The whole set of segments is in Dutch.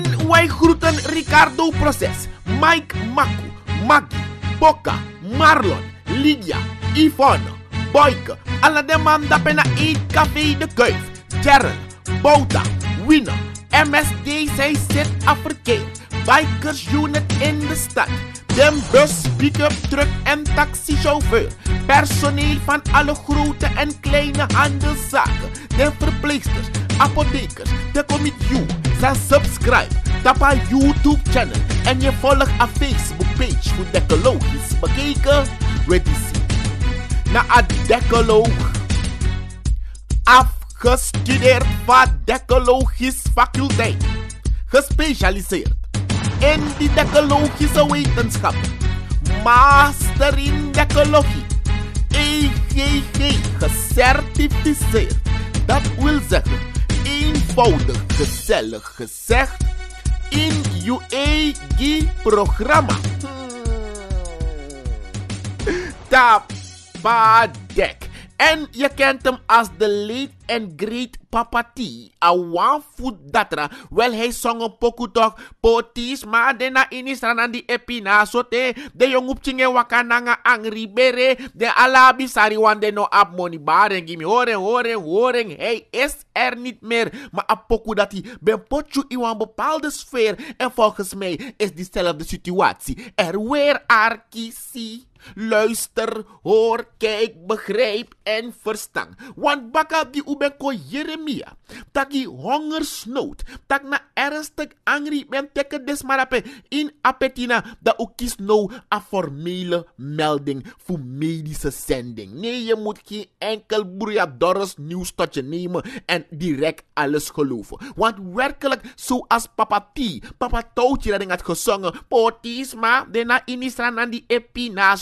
En wij groeten Ricardo Proces, Mike Maku, Maggie, Boka, Marlon, Lydia, Yvonne, Boyke, alle de man dat bijna eet café de Kuif, Gerald, Bouta, Winner, MSD zij zit afverkeerd, Bikers Unit in de stad, de bus, pick-up truck en taxichauffeur, personeel van alle grote en kleine handelszaken, de verpleegsters, apothekers, de committee, zijn subscribe, tap aan YouTube channel en je volgt een Facebook page voor Decalogisch bekeken, ready see. Na een Decaloog, afgestudeerd van Decalogisch faculteit, gespecialiseerd in die Decalogische wetenschap, master in Decalogie, EGG gecertificeerd, dat wil zeggen, eenvoudig gezellig gezegd, in UAG-programma. Tapadek. En je kent hem als de late and great Papa T. Awan food datra. Wel hij zong een pokoe toch. Potis ma de na inisran di epina sote. De jong op chinge wakananga angri bere. De alabi sari wan de no ap money baren. Gimme horen. Hij is er niet meer. Maar a pokoe dat hij ben potju in een bepaalde sfeer. En volgens mij is diezelfde situatie er weer arkisi. Luister, hoor, kijk, begrijp en verstaan. Want bakap die ubenko Jeremia. Tak die hongersnood. Tak na ernstig angry men teken desmarape in apetina. Dat ook kies nou een formele melding voor medische zending. Nee, je moet geen enkel boeriadorres nieuws tot je nemen en direct alles geloven. Want werkelijk, zoals Papa Toutje dat had gezongen. Potisma, de na inisra na die epina.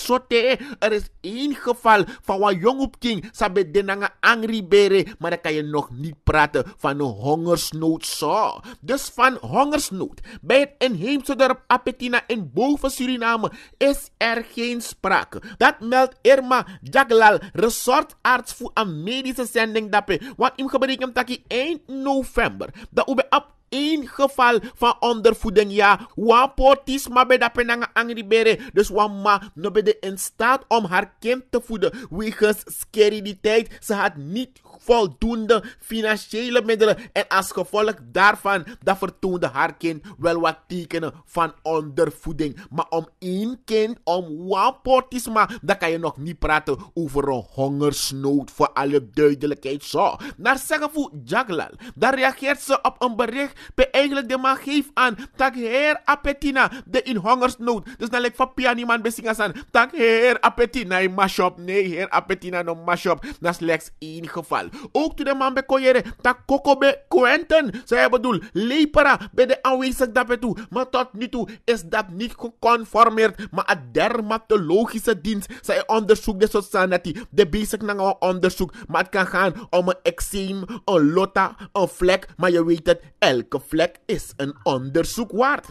Er is één geval van wat jong op king sabe denanga angry bere, maar dan kan je nog niet praten van een hongersnood zo. Dus van hongersnood bij het inheemse dorp Apetina in boven Suriname is er geen sprake. Dat meldt Irma Jaglal, resortarts voor een medische zending dape. Want im geberekend taki eind november. Dat ube op één geval van ondervoeding, ja. Wan portis ma bij dat penanga angribere. Dus wan ma no bede in staat om haar kind te voeden. Wegens steriliteit. Ze had niet voldoende financiële middelen. En als gevolg daarvan, dat vertoonde haar kind wel wat tekenen van ondervoeding. Maar om één kind, om wan portis ma, dan kan je nog niet praten over een hongersnood. Voor alle duidelijkheid zo. Naar zeggen voor Jaglal, daar reageert ze op een bericht. Bij eigenlijk de man geeft aan. Tak heer Apetina. De in hongersnood. Dus dan lijkt van pianiman besingasan. Tak heer Apetina in mashup. Nee, heer Apetina no mashup. Dat is slechts één geval. Ook toen de man bij Koyere. Tak koko bij Quentin. Zij bedoel, lepera bij de aanwezig daarbij toe. Maar tot nu toe is dat niet geconformeerd. Maar een dermatologische dienst. Zij onderzoekt de society. De bezig naar een onderzoek. Maar het kan gaan om een eczeem, een lotta, een vlek. Maar je weet het, elke vlek is een onderzoek waard.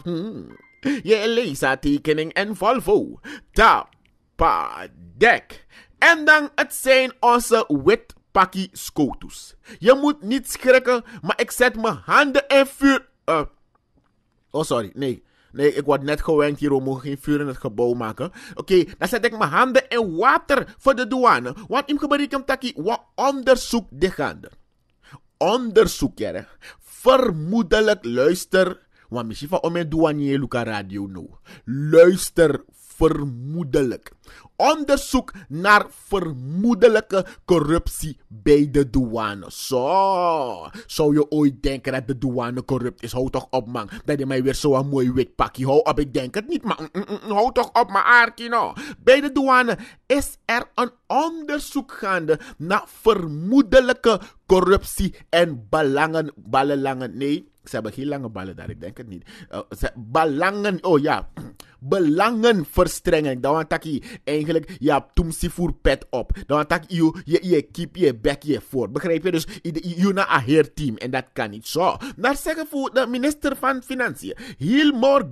Je lasertekening en Volvo. Tapadek. En dan het zijn onze witpakkie scotus. Je moet niet schrikken, maar ik zet mijn handen in vuur. Nee, ik word net gewenkt hier om geen vuur in het gebouw maken. Oké, dan zet ik mijn handen in water voor de douane. Want ik gebruik hem taki wat onderzoek de gaande. Onderzoek, ja. Vermoedelijk, luister. Want misschien van mijn douanier Luca Radio nou. Luister, vermoedelijk. Onderzoek naar vermoedelijke corruptie bij de douane. Zo. Zou je ooit denken dat de douane corrupt is? Hou toch op, man. Dat je mij weer zo'n mooi wit pakje. Hou op, ik denk het niet, man. Hou toch op, mijn aardje, nou. Bij de douane is er een onderzoek gaande naar vermoedelijke corruptie en ballenlangen. Nee, ze hebben geen lange ballen daar, ik denk het niet. Belangenverstrenging. Dan want ik eigenlijk, je hebt tumsi voor pet op. Dan want ik je keep je back je voor. Begrijp je? Dus je na een heer team. En dat kan niet zo. Naar zeggen voor de minister van Financiën. Gilmore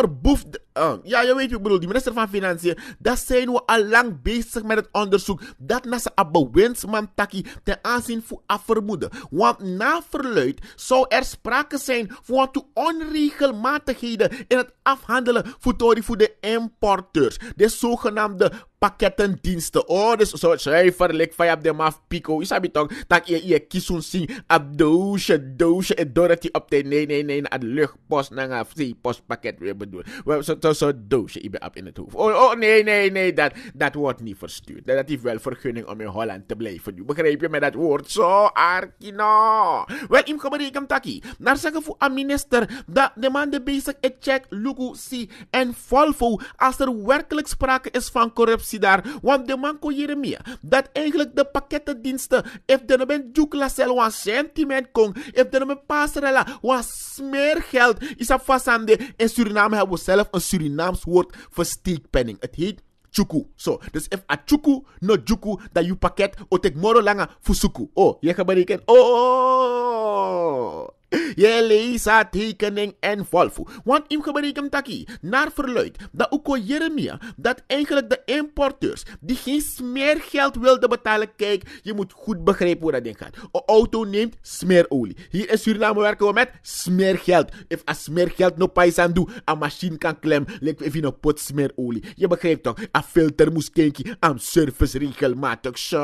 Booth Ja, je weet wat ik bedoel. Die minister van Financiën, daar zijn we al lang bezig met het onderzoek. Dat na zijn bewindsman taki ten aanzien van vermoeden. Want na verluid zou er sprake zijn van onregelmatigheden in het afhandelen voor de importeurs. De zogenaamde pakkettendiensten. Oh, dus zo cijferlijk van je op de maf pico. Je sabi toch, dat je kies zien op doosje en doordat je op de nee, aan de luchtpost naar een zeepostpakket weer bedoel. Zo doosje, je bent op in het hoofd. Oh, nee, dat wordt niet verstuurd. Dat heeft wel vergunning om in Holland te blijven doen. Begrijp je met dat woord? Zo, Arkino. Wel, im geberekend taki. Naar zeggen voor een minister, dat de man de bezig het check, Lugu, si en Volvo, als er werkelijk sprake is van corruptie daar. Want de man kon Jeremia, dat eigenlijk de pakkettendiensten, if de ben Juklasel wan sentiment kon, if de ben passerella wan smeergeld, is op vastande. In Suriname hebben we zelf een Surinaams woord voor steekpenning. Het heet chuku. So, dus if a chuku no juku, dat je pakket otek moro langa fusuku. Oh, je gaat berekenen. Oh! Je leest tekening en Volvo. Want im geberekend taki, naar verluid, dat ook Jeremia, dat eigenlijk de importeurs, die geen smeergeld wilden betalen. Kijk, je moet goed begrijpen hoe dat ding gaat. Een auto neemt smeerolie. Hier in Suriname werken we met smeergeld. If a smeergeld no paisan doe, een machine kan klem, lijkt even een pot smeerolie. Je begrijpt toch, een filter moest kijken, aan service regelmatig. Zo.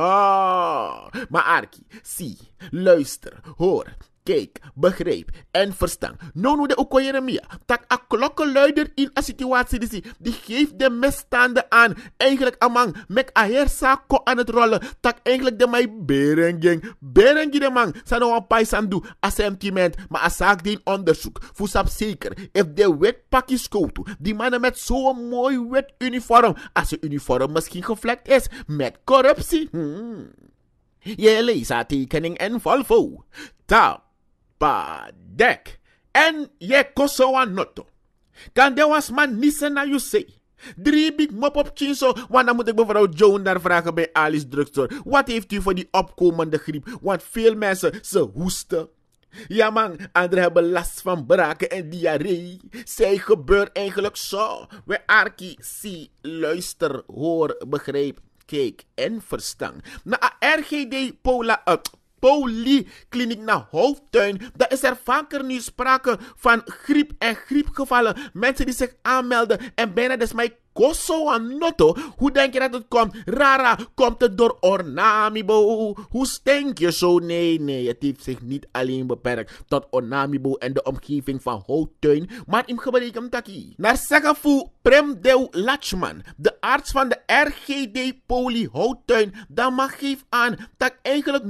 Maar Arki, zie, luister, hoor. Kijk, begrijp en verstaan. Nou de ook Jeremia. Dat een klokkenluider in een situatie die geeft de misstanden aan. Eigenlijk amang met een heerzaak aan het rollen. Dat eigenlijk de mij berenging de man. Zijn nou een paisan doe. Een sentiment. Maar een zaak die onderzoek. Voor sap zeker. If de wet pakjes koutu. Die mannen met zo'n mooi wet uniform. Als een uniform misschien gevlekt is. Met corruptie. Je leest haar tekening en Volvo. Dek. En je koso an noto. Kan de was man nissen na you say. 3 big mop op chinso. Want dan moet ik mevrouw Joan daar vragen bij Alice Drugstore. Wat heeft u voor die opkomende griep? Want veel mensen, ze hoesten. Ja man, anderen hebben last van braken en diarree. Zij gebeurt eigenlijk zo. We Arki, zie, luister, hoor, begrijp, kijk en verstaan. Na RGD Polykliniek naar Hoofdtuin, dan is er vaker nu sprake van griep en griepgevallen. Mensen die zich aanmelden en bijna desmij koso aan notto. Hoe denk je dat het komt? Rara, komt het door Ornamibo? Hoe denk je zo? Nee, het heeft zich niet alleen beperkt tot Ornamibo en de omgeving van Houttuin, maar in gebreken taki. Naar zeggen voor Premdew Lachman, de arts van de RGD Poly Houttuin, dan mag geef aan dat eigenlijk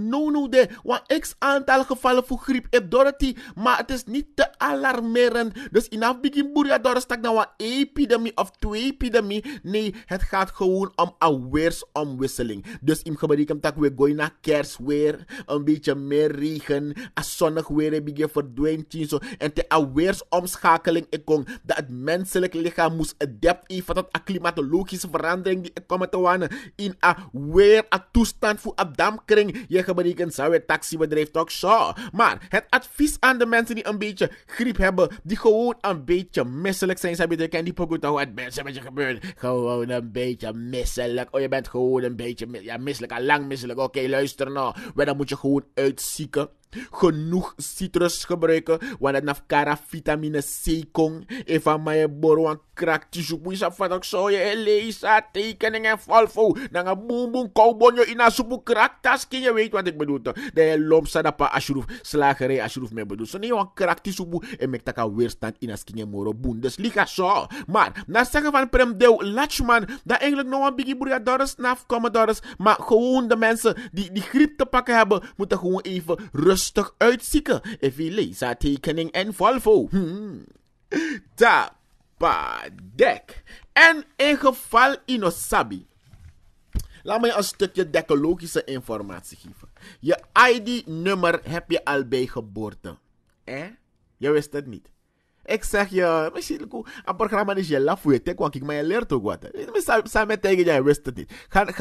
de wat x aantal gevallen voor griep heb Dorothy, maar het is niet te alarmerend. Dus in afbegin boeria doorgestak dan wat epidemie of 2 epidemie. Nee, het gaat gewoon om een weersomwisseling. Dus in gebreken dat we gaan naar kerstweer, een beetje meer regen, een zonnig weer begin verdwijnt zo. En te een weersomschakeling ik kon dat het menselijk lichaam moest adapt even tot een klimatologische verandering die ik kom te wonen in een weer een toestand voor een dampkring. Je gebreken zou het taxibedrijf toch zo. Maar het advies aan de mensen die een beetje griep hebben, die gewoon een beetje misselijk zijn, zou je die pokoe toch wat mensen met je gebeurt. Gewoon een beetje misselijk. Oh, je bent gewoon een beetje misselijk. Al lang misselijk. Oké, luister nou. Dan moet je gewoon uitzieken. Genoeg citrus gebruiken. Want het nafkara vitamine C kon. Even mijn boro aan krakje soep. Is af wat ik zo je leesa tekening en Volvo. Dan een boom boom cowboy in een soep kraktaskin. Je weet wat ik bedoel toch. De lomsa dat pa asjroef slagerij asjroef me bedoel. Zo nee een krakje soep. En mek taka weerstand in een skinje moro Bundesliga zo. Maar na zeggen van Premdew Lachman. Dat eigenlijk nog een biggie boeria doris naf komen doris. Maar gewoon de mensen die griep te pakken hebben. Moeten gewoon even rustig uitzieken. If je leest haar tekening en Volvo. Dek. En in geval Inosabi. Laat me een stukje decologische informatie geven. Je ID-nummer heb je al bij geboorte. Je wist het niet. Ik zeg je, misschien een programma is je laf voor je tek, want ik maar je leert ook wat. Samen tegen jij wist het niet.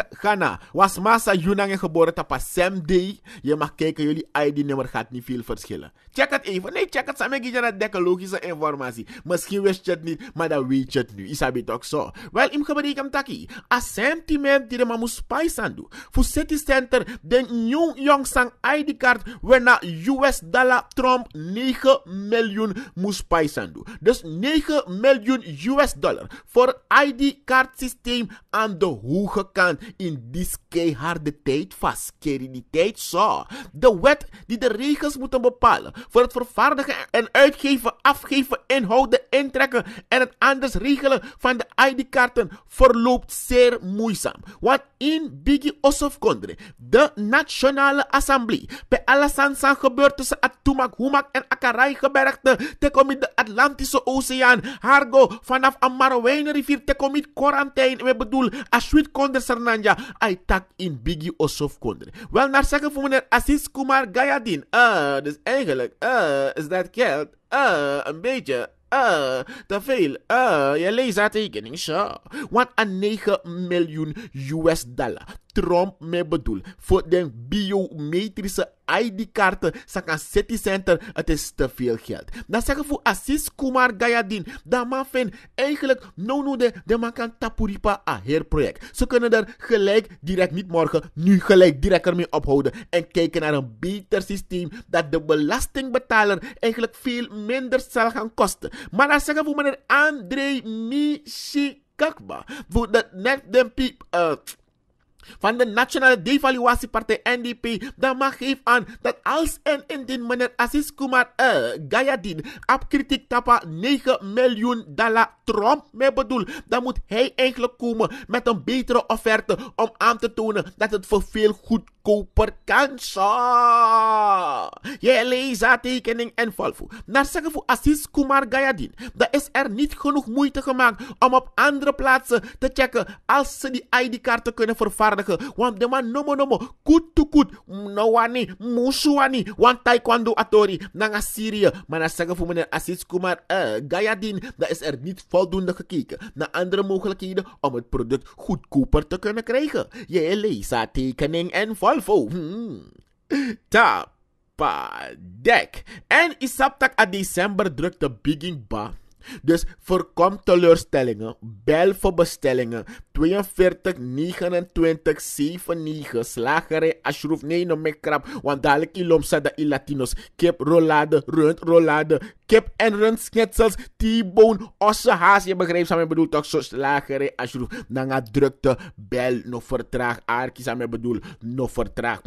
Ga na. Was massa Yunang geboren op Sam Day. Je mag kijken, jullie ID-nummer gaat niet veel verschillen. Check het even. Nee, check het samen. Je naar dekke logische informatie. Misschien wist je het niet, maar dan weet je het nu. Isabi toch zo. Wel, im geberik hem taki. A sentiment die de man moet spice aan doen. Voor City Center, de New Young Sang ID-kaart, waarna $9 Trump 9 miljoen moest spice aan doen. Dus 9 miljoen $9 voor ID-kaartsysteem aan de hoge kant in die keiharde tijd vast. Keri die tijd zo. De wet die de regels moeten bepalen voor het vervaardigen en uitgeven, afgeven, inhouden, intrekken en het anders regelen van de ID-kaarten verloopt zeer moeizaam. Want in Biggie Ossof Kondre, de Nationale Assemblée, bij Alasansan gebeurt tussen Atumak, Humak en Akarai gebergte, te komit de Atlantische Oceaan, Hargo, vanaf Amarowijne rivier, te komit Quarantijn, we bedoel, Ashwit Kondre Sernanja, Aitak in Biggie Ossof Kondre. Wel, naar zeggen voor meneer Aziz Kumar Gayadin, dus eigenlijk, is dat geld, een beetje, te veel. Je leest dat tekening, zo. Want een 9 miljoen $9 Trump mee bedoel. Voor de biometrische ID-kaarten, Saka City Center, het is te veel geld. Dan zeggen voor Aziz Kumar Gayadin, dat man vindt eigenlijk, de man kan tapuripa a herproject. Ze kunnen er gelijk, direct niet morgen, nu gelijk direct ermee ophouden en kijken naar een beter systeem dat de belastingbetaler eigenlijk veel minder zal gaan kosten. Maar dan zeggen voor meneer André Mishikakba, voor de net den piep, van de Nationale Devaluatiepartij NDP, dat mag geven aan dat als en indien meneer Aziz Kumar Gayadin op kritiek tapa 9 miljoen $9 Trump mee bedoel, dan moet hij eigenlijk komen met een betere offerte om aan te tonen dat het voor veel goedkoper kan. Je leest dat tekening en volvo. Naar zeggen voor Aziz Kumar Gayadin, dat is er niet genoeg moeite gemaakt om op andere plaatsen te checken als ze die ID-kaarten kunnen vervaardigen. Want de man nomo, kut to kut, nawani, musuani, want taekwondo atori, nanga Syrië. Maar dan zeggen voor meneer Aziz Kumar Gayadin, dat is er niet voldoende gekeken naar andere mogelijkheden om het product goedkoper te kunnen krijgen. Je leest dat tekening en volvo. Tapadek. En isaptak a december drukt de bigging ba. Dus voorkom teleurstellingen. Bel voor bestellingen 42 29 79 slagerij Ashraf. Nee, no me krap. Want dadelijk ilomsa da Latinos. Kip rollade, rundrollade, kip en rundschnetsels, T-bone, ossehaas. Je begrijpt, samen bedoel toch zo slagerij Ashraf. Nanga drukte, bel, no vertraag. Arki, samen bedoel, no vertraag.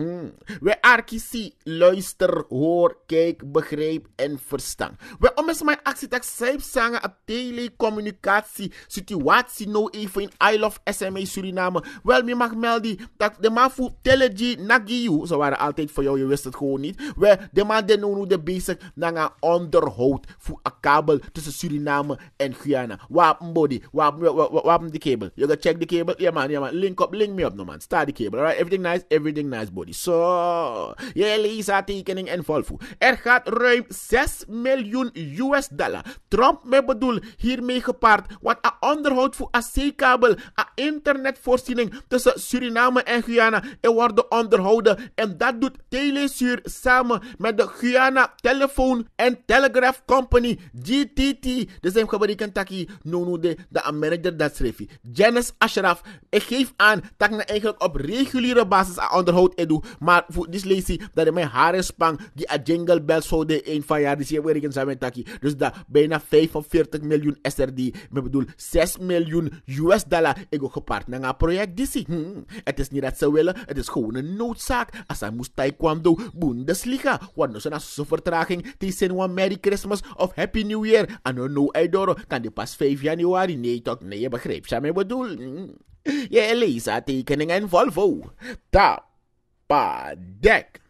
We Arki zie, luister, hoor, kijk, begrijp en verstaan. We om eens mijn actietekst zelf zeggen een telecommunicatie situatie nou even in I Love SMA Suriname. Wel, je mag melden dat de man voor Telegy Nagiu, ze waren altijd voor jou, je wist het gewoon niet. De man die nu de bezig naar onderhoud voor een kabel tussen Suriname en Guyana. Wapen body, wapen de kabel. Je gaat check de kabel, ja man, link me op no man, start de kabel, alright, everything nice body. So, je leest haar tekening en volvoer. Er gaat ruim 6 miljoen $6. Trump me bedoel hiermee gepaard, want een onderhoud voor een zeekabel, een internetvoorziening tussen Suriname en Guyana worden onderhouden en dat doet Telesur samen met de Guyana Telephone and Telegraph Company, GTT. Dus zijn gebreken taki de manager dat schreef. Janice Ashraf, ik geef aan dat ik eigenlijk op reguliere basis aan onderhoud doe, maar voor dit lees ik dat mijn haren spang die a jingle bells voor de een van jaar die ze werken samen taki. Dus dat bijna 45 miljoen SRD, ik bedoel 6 miljoen $. Ik ook gepaard naar een project DC. Het is niet dat ze willen, het is gewoon een noodzaak. Als hij moest taekwondo Bundesliga, want nu zijn zo'n vertraging tegen een Merry Christmas of Happy New Year. En een no Eidoro kan die pas 5 januari. Nee, toch, nee, je begrijpt wat ik bedoel. Je leest haar tekening en Volvo. Tapadek.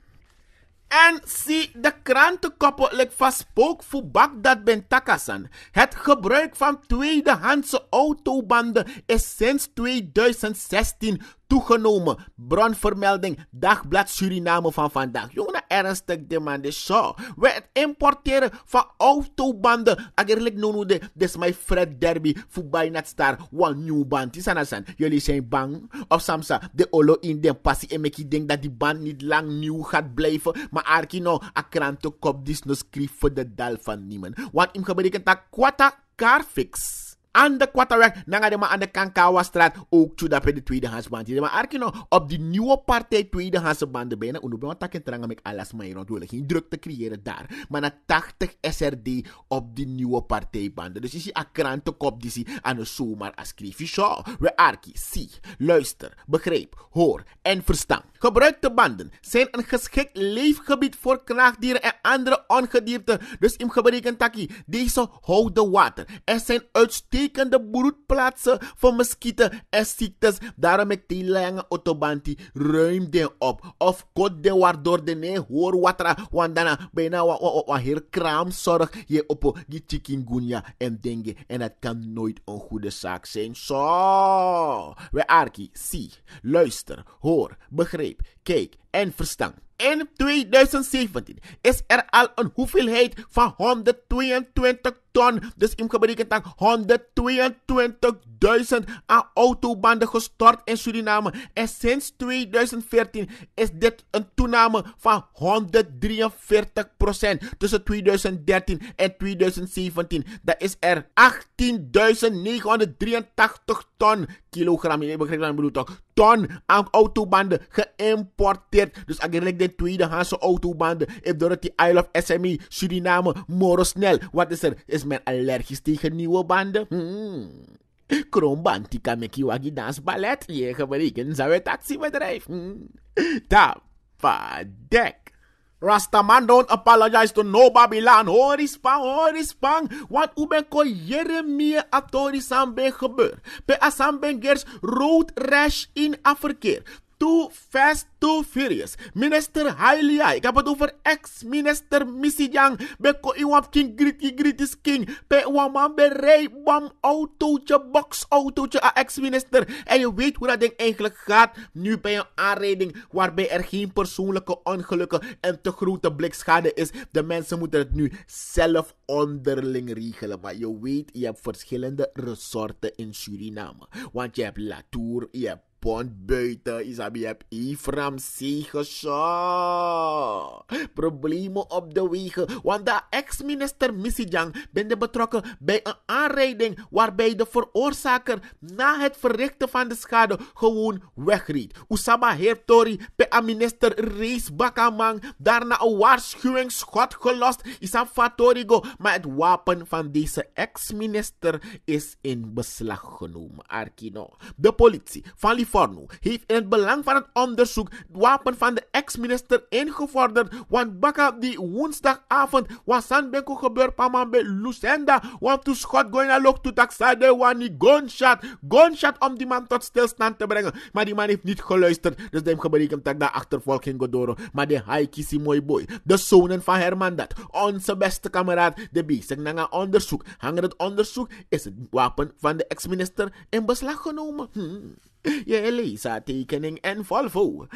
En zie de krantenkoppen lijkt vast spook voor Bagdad ben Takasan. Het gebruik van tweedehandse autobanden is sinds 2016 toegenomen. Bronvermelding, Dagblad Suriname van vandaag. Jongen, ernstig de man, de show. We het importeren van autobanden. Eigenlijk noemen we dit is mijn Fred Derby. Voorbij net star, one nieuw band. Isanasan, jullie zijn bang? Of Samsa, de olo in den passie. En ik denk dat die band niet lang nieuw gaat blijven. Maar Arkino, a krantenkop, dis no schreef voor de dal van niemand. Want im gebeurt dat kwata Carfix. Aan de Kwataweg, nangadema aan de Kankawa-straat, ook tjuda pe de tweedehandsband. Maar Arkino, op die nieuwe partij tweedehandse banden bijna, en we takken trangen met alles maar rond, willen geen druk te creëren daar. Maar na 80 SRD op die nieuwe partijbanden. Dus is die akrantenkop die zie aan de zomaar als schreef. Zo, we Arki, zie, luister, begrijp, hoor en verstaan. Gebruikte banden zijn een geschikt leefgebied voor knaagdieren en andere ongedierte. Dus im geberekend taki, deze houden water. Er zijn uitstekende broedplaatsen voor muskieten en ziektes. Daarom ik die lange autobanti ruim den op. Of kot de waardoor de ne hoor watra. Want daarna bijna wat heel kraamzorg je op die chikungunya en dengue. En dat kan nooit een goede zaak zijn. Zo, we Arki, zie, luister, hoor, begrijp, kijk en verstaan. In 2017 is er al een hoeveelheid van 122 ton, dus in geberekend 122.000 aan autobanden gestort in Suriname. En sinds 2014 is dit een toename van 143%. Tussen 2013 en 2017, dat is er 18.983 ton kilogram, ik begrijp wat ik bedoel toch, ton aan autobanden geïmporteerd. Dus eigenlijk de tweedehandse autobanden, if door het die Isle of SME, Suriname, morosnel. Wat is er? Is men allergisch tegen nieuwe banden? Kroonband, die kan met kiwagi dans ballet. Je gebreken zou het taxibedrijf. Tapadek. Rastaman don't apologize to no Babylon. Horispang. Want u ben ko Jeremia atori samben gebeur. Pe asamben gers road rash in afverkeer. Too fast, too furious. Minister Hailia, ik heb het over ex-minister Misijang. Beko iwap king gritis king. Pe waman berei bam autootje, boxautootje a ex-minister. En je weet hoe dat ding eigenlijk gaat. Nu bij een aanrijding waarbij er geen persoonlijke ongelukken en te grote blikschade is. De mensen moeten het nu zelf onderling regelen. Maar je weet, je hebt verschillende resorten in Suriname. Want je hebt Latour, je hebt Pont buiten, Isabi heb Ifram Segeshaw. Problemen op de wegen, want de ex-minister Misijang ben betrokken bij een aanrijding waarbij de veroorzaker na het verrichten van de schade gewoon wegreed. Usaba Hertori bij een minister Rees Bakamang daarna een waarschuwingsschot gelost. Isab Fatorigo, maar het wapen van deze ex-minister is in beslag genomen. Arkino. De politie van Livorno heeft in het belang van het onderzoek het wapen van de ex-minister ingevorderd, want baka die woensdagavond was Sanbenko gebeurd bij Lucenda, want toen schot goina lok to taxade wani gunshot om die man tot stilstand te brengen, maar die man heeft niet geluisterd, dus de hem geberekend dat de achtervolging godoro, maar de haikisi mooi boy, de zonen van Hermandat, onze beste kameraad, de bezig naar een onderzoek, hangen het onderzoek, is het wapen van de ex-minister in beslag genomen. Je leest tekening en Volvo.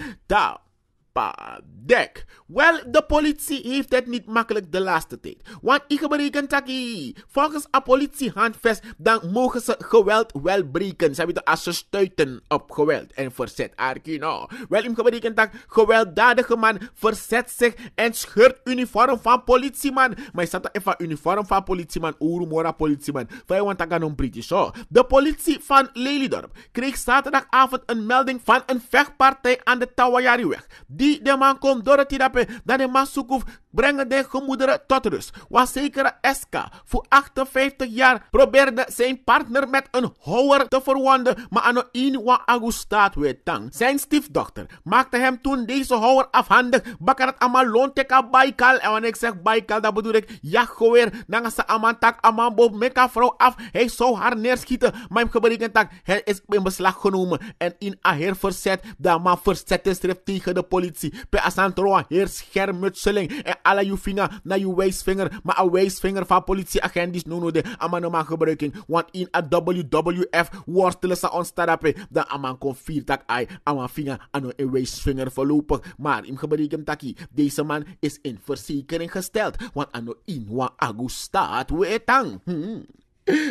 Tapadek. Wel, de politie heeft het niet makkelijk de laatste tijd. Want ik bereken taki. Volgens een politiehandvest dan mogen ze geweld wel breken. Ze hebben als ze stuiten op geweld en verzet. Arkino. Wel, ik bereken tak. Gewelddadige man verzet zich en scheurt uniform van politieman. Maar je staat even uniform van politieman. Urumora politieman. Wij want dat een British. De politie van Lelydorp kreeg zaterdagavond een melding van een vechtpartij aan de Tawayariweg. Die de man komt door het dape. Dat de man zoekt brengen de gemoederen tot rust. Was zekere Eska, voor 58 jaar, probeerde zijn partner met een houwer te verwonden, maar aan een wa agustaat weet tang. Zijn stiefdochter maakte hem toen deze houwer afhandig. Bakarat amalon teka Baikal. En wanneer ik zeg Baikal, dat bedoel ik jachtgeweer. Nangasa amantak amanbo meka vrouw af. Hij zou haar neerschieten, maar hem geberekend hij is in beslag genomen. En in aher verzet, de man verzette schrift tegen de politie. politie. Pe asantro heer schermutseling. En alle je vinger naar je wijsvinger. Maar een wijsvinger van politieagent is no de amanoma gebruiking. Want in a WWF worstelen ze ons tarape. Dan aman kon 4 tak ai. Aman vinger aan een wijsvinger voorlopig. Maar im gebruiken taki. Deze man is in verzekering gesteld. Want ano in wa agustaat weetang.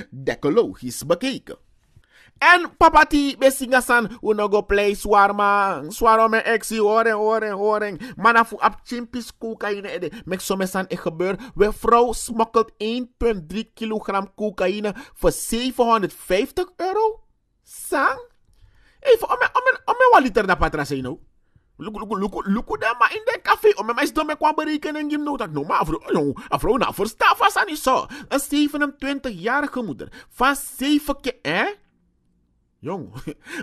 Decologisch bekeken. En papati besingasan unogo play swarma. Swaro me exi horen. Manafu ap chimpis cocaïne ede. Mek somesan e gebeur. We vrouw smokkelt 1,3 kilogram cocaïne voor €750. Sang? Even ome wat liter da patra say no. Luku da ma in de café. Ome mais do me kwa berekening gim no tak no. Maar afro na versta vast aan zo. Een 27-jarige moeder van 7 keer, Jong,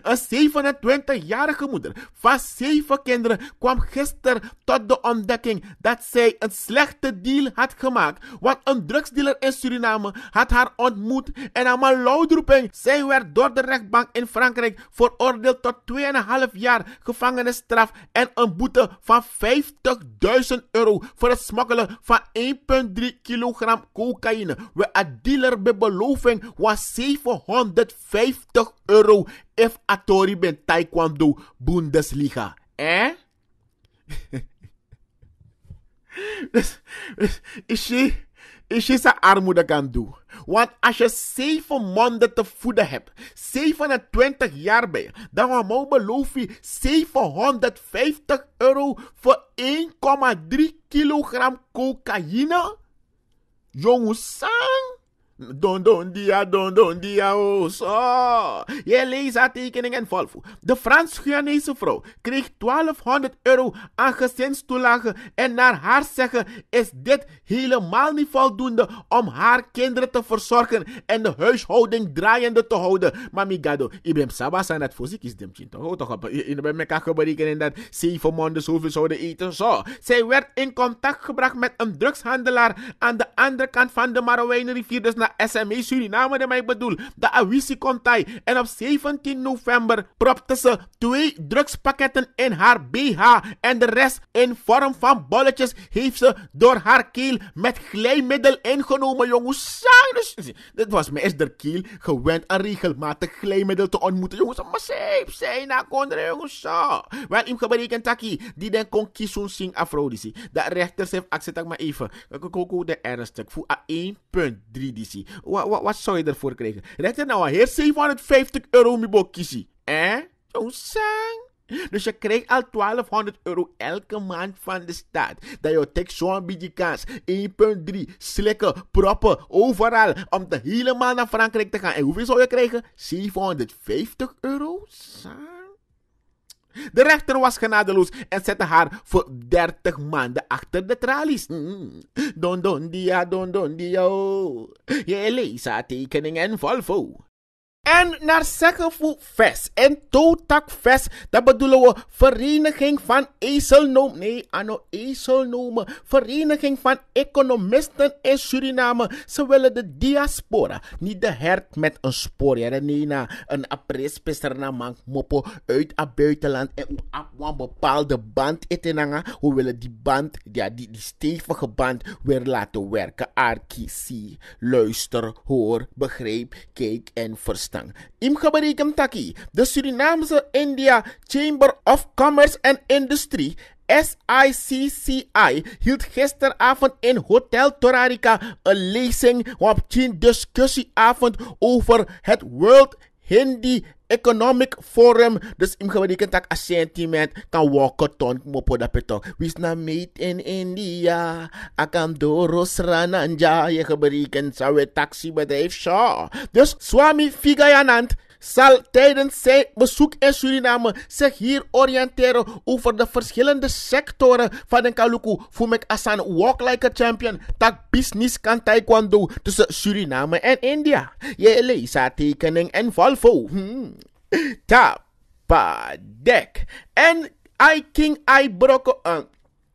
een 27-jarige moeder van 7 kinderen kwam gisteren tot de ontdekking dat zij een slechte deal had gemaakt. Want een drugsdealer in Suriname had haar ontmoet en aan mijn luidroeping. Zij werd door de rechtbank in Frankrijk veroordeeld tot 2,5 jaar gevangenisstraf en een boete van €50.000 voor het smokkelen van 1,3 kilogram cocaïne. We een dealer bij beloving was €750 if Atori ben Taekwondo Bundesliga. Is je zijn armoede kan doen. Want als je 7 maanden te voeden hebt, 27 jaar ben je, dan moet je beloven €750 voor 1,3 kilogram cocaïne. Jongens, sang. Don dia, oh, zo. Je leest haar tekening en volvo. De Frans-Guyanese vrouw kreeg €1200 aan gezinstoelage en naar haar zeggen is dit helemaal niet voldoende om haar kinderen te verzorgen en de huishouding draaiende te houden. Mami gado, ik ben sabas aan het fysiek is demtje toch? Ik ben mekaar berekenen dat 7 maanden zoveel zouden eten. Zo. Zij werd in contact gebracht met een drugshandelaar aan de andere kant van de Marowijnenrivier, dus naar SME Suriname, dat mij bedoel, de Awisi Kontai. En op 17 november propte ze 2 drugspakketten in haar BH en de rest in vorm van bolletjes heeft ze door haar keel met glijmiddel ingenomen, jongens. Dus, dit was mijn eerste keel gewend aan regelmatig glijmiddel te ontmoeten, jongens. Maar zeep, zijn na kondre, jongens. Zo. Wel, im geberekend taki, die den kon kiezen sing afrodisi. De rechters heeft accepteerd maar even. Koko de ernstig, voor 1,3 disi. Wat zou je ervoor krijgen? Rechter nou heer €750 mi kiesie. Zo sang. Dus je krijgt al €1200 elke maand van de staat. Dat je tek zo'n beetje kans. 1,3 slikken, proppen, overal. Om te helemaal naar Frankrijk te gaan. En hoeveel zou je krijgen? €750? Sang. De rechter was genadeloos en zette haar voor 30 maanden achter de tralies. Don dia. Je leest haar tekening en volvo. En naar zeggen voor VES en Totak VES, dat bedoelen we Vereniging van Ezelnomen. Nee, ano Ezelnomen. Vereniging van Economisten in Suriname. Ze willen de diaspora, niet de hert met een spoor. Ja, nee, na een apres-pisser na man mopo uit het buitenland en een bepaalde band etenanga. We willen die band, ja, die stevige band weer laten werken. Arkisie, luister, hoor, begreep, kijk en verstaan. Im geberekend taki, de Surinaamse India Chamber of Commerce and Industry, SICCI, hield gisteravond in Hotel Torarica een lezing op een discussieavond over het World Hindi Economic Forum. Dus im geberekend tak assentiment kan walkathon mopo dapeto. Wis na made in India, akam doros rananja. Je geberekend zou het taxibedrijf zo. Dus Swami Vigayanand zal tijdens zijn bezoek in Suriname zich hier oriënteren over de verschillende sectoren van de Kaluku. Voor mij asan walk like a champion. Tak business kan taekwondo tussen Suriname en India. Je leest haar tekening en volvo. Tapadek. En I King I Broko.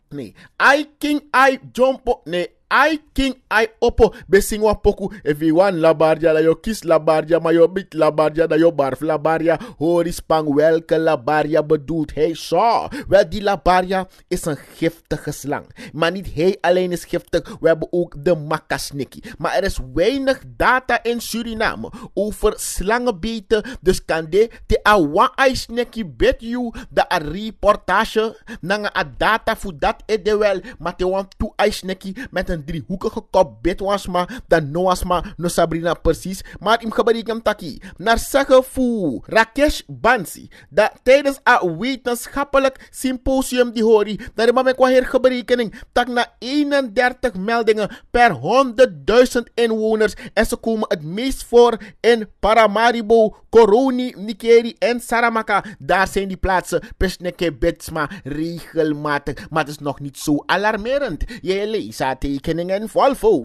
Nee. I King I Jumpo. Nee. ai king ai opo besingwa poku. If you want labarja, dan yo kies labarja, maar yo bit labarja, dan yo barf labarja. Hoor eens pang welke labarja bedoelt hij zo? Wel, die labarja is een giftige slang. Maar niet hij alleen is giftig, we hebben ook de makasniki. Maar er is weinig data in Suriname over slangenbeten. Dus kan de te awa sneki bet you de a reportage nanga a data voor dat de wel. Maar te want toe sneki met een driehoekige kop bet was maar dan no was maar no Sabrina precies. Maar im gebruik hem taki. Naar zeggen voor Rakesh Bansi dat tijdens een wetenschappelijk symposium die hoori dat de man kwa hergebrekening tak na 31 meldingen per 100.000 inwoners en ze komen het meest voor in Paramaribo, Koroni, Nikeri en Saramaka. Daar zijn die plaatsen pesneke betsma regelmatig, maar het is nog niet zo alarmerend. Je leest tekeningen volvo.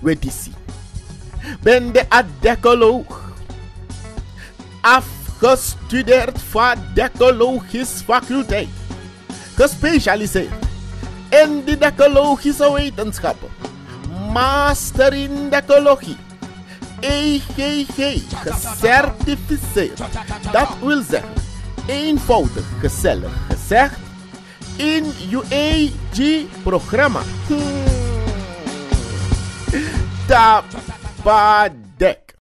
Weet je zie. Ben de adecoloog. Afgestudeerd van decologische faculteit. Gespecialiseerd in de decologische wetenschappen. Master in decologie. EGG gecertificeerd. Dat wil zeggen, eenvoudig gezellig gezegd, in UAG-programma. Tapadek.